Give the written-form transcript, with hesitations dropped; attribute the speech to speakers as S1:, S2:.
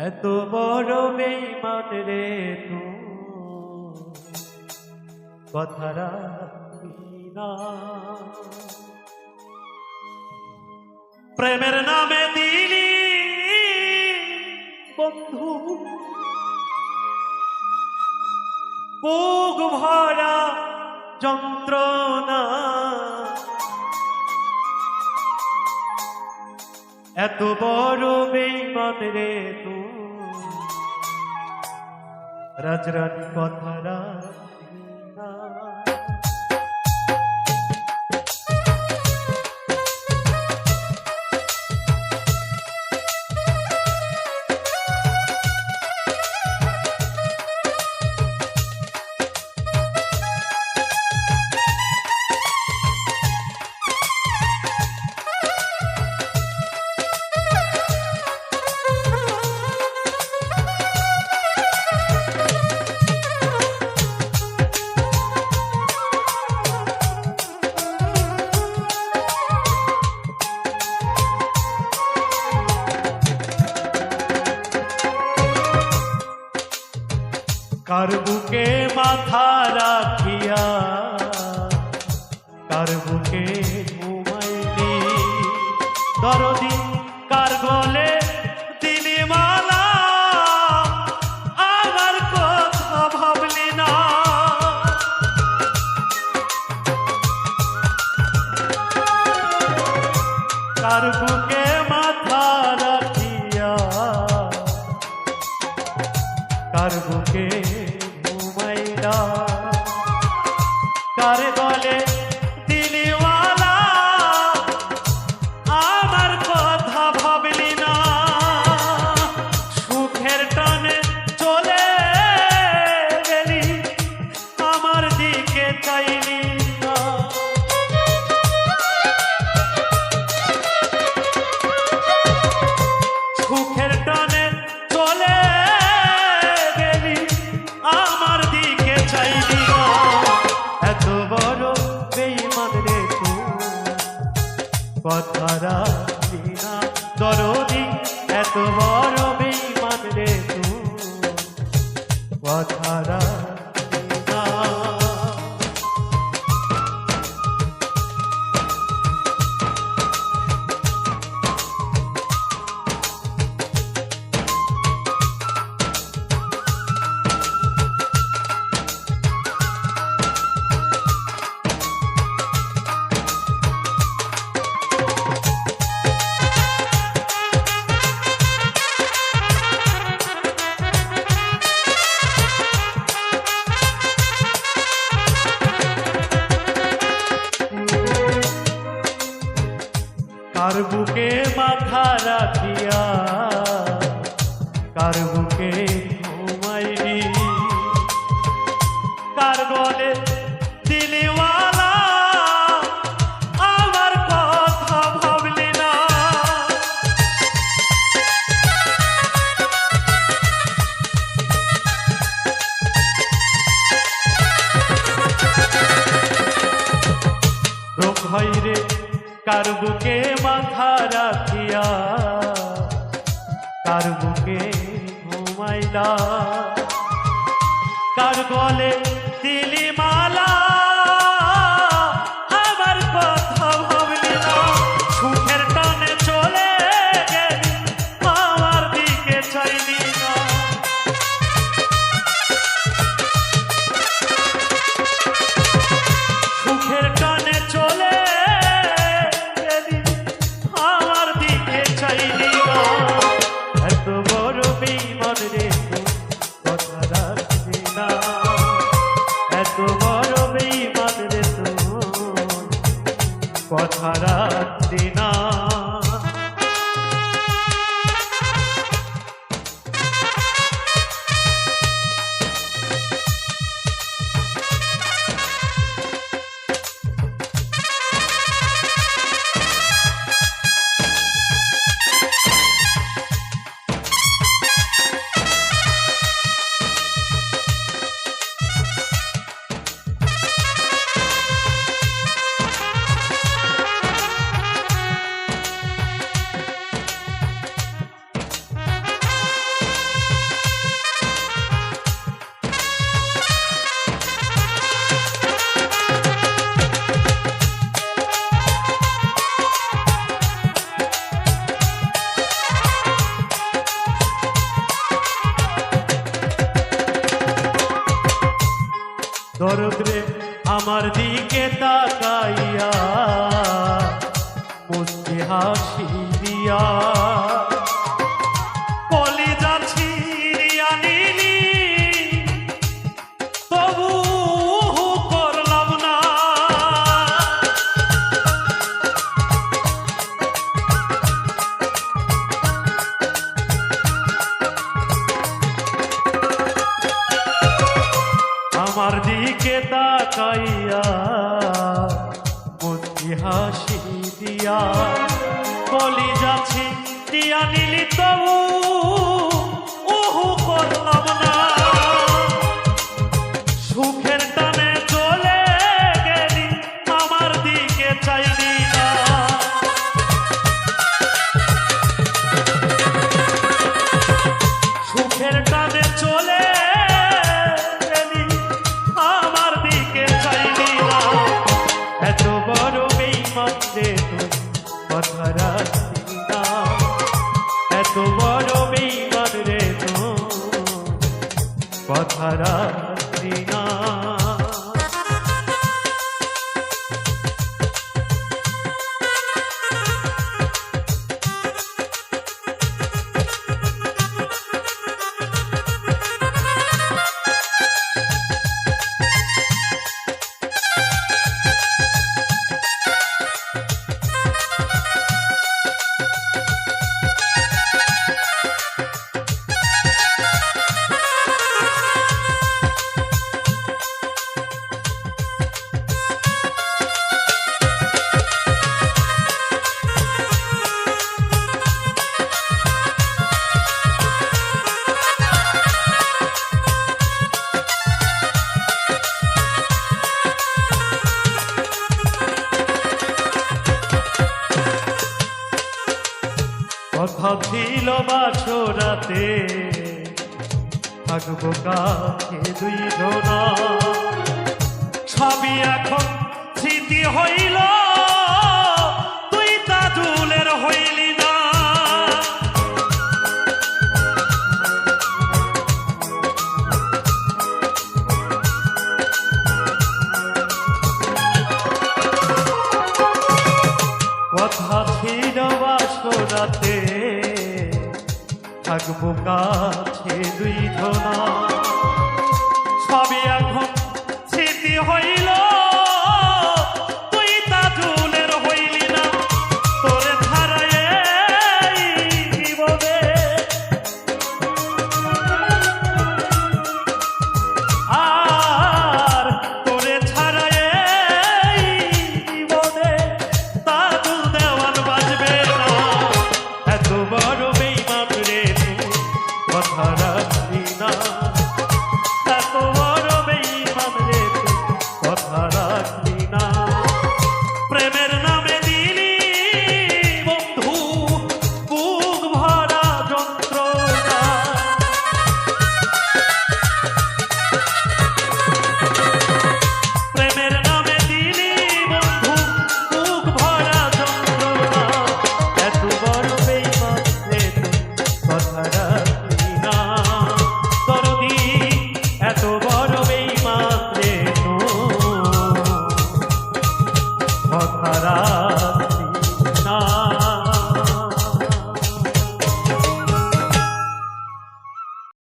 S1: এত বড় বেঈমান রে তুই কথা রাখবি না। প্রেমের নামে দিলি বন্ধু বুক ভরা যন্ত্রণা, এত বড় বেঈমান রে তুই রাজরানী কথা রাখবি না। কার বুকে মাথা রাখিয়া কার বুকে ঘুমাইলি দরদি, কার গলে দিলি মালা আমার কথা ভাবলি না। কার বুকে মাথা রাখিয়া কার বুকে ঘুমাইলা কার গলে দিলিওয়ালা আমার কথা ভাবলি না। সুখের টানে চলে গেলি আমার দিকে চাইলি না। সুখের টানে চলে আমার দিকে চাইলি না। এত বড় বেঈমান রে তুই কথা রাখবি না দরদি, এত বড় বেঈমান রে তুই কথা রাখবি না। কার বুকে মাথা রাখিয়া কার বুকে ঘুমাইলি কার গলে দিলিওয়ালা আমার কথা ভাবলি না। রোগ হয় রে কার বুকে মাথা রাখিয়া কার বুকে ঘুমাইলা কার গলে দিলি মালা আমার কথা ভাবলি না। সুখের টানে চলে গেলি আমার দিকে চাইলি না। সুখের টানে চলে এত বড় বেঈমান রে তুই কথা রাখবি না। এত দরদ রে আমার দিকে তাকাইয়া মুস্কি হাসি দিয়া কলিজা ছিঁড়িয়া নিলি তবু করলাম না। আমার দিকে তাকাইয়া মুস্কি হাসি দিয়া কলিজা ছিঁড়িয়া নিলি তবু করলাম না। সুখের টানে চলে গেলি আমার দিকে চাইলি না। সুখের টানে চলে গেলি আমার দিকে চাইলি না। এত বড় বেঈমান যে তুই কথা রাখলি না। এত বড় বেঈমান রে তুই কথা রাখলি না। কথা ছিল বাছরাতে থাকবো কাছে দুই জনা। সবই এখন স্মৃতি হইল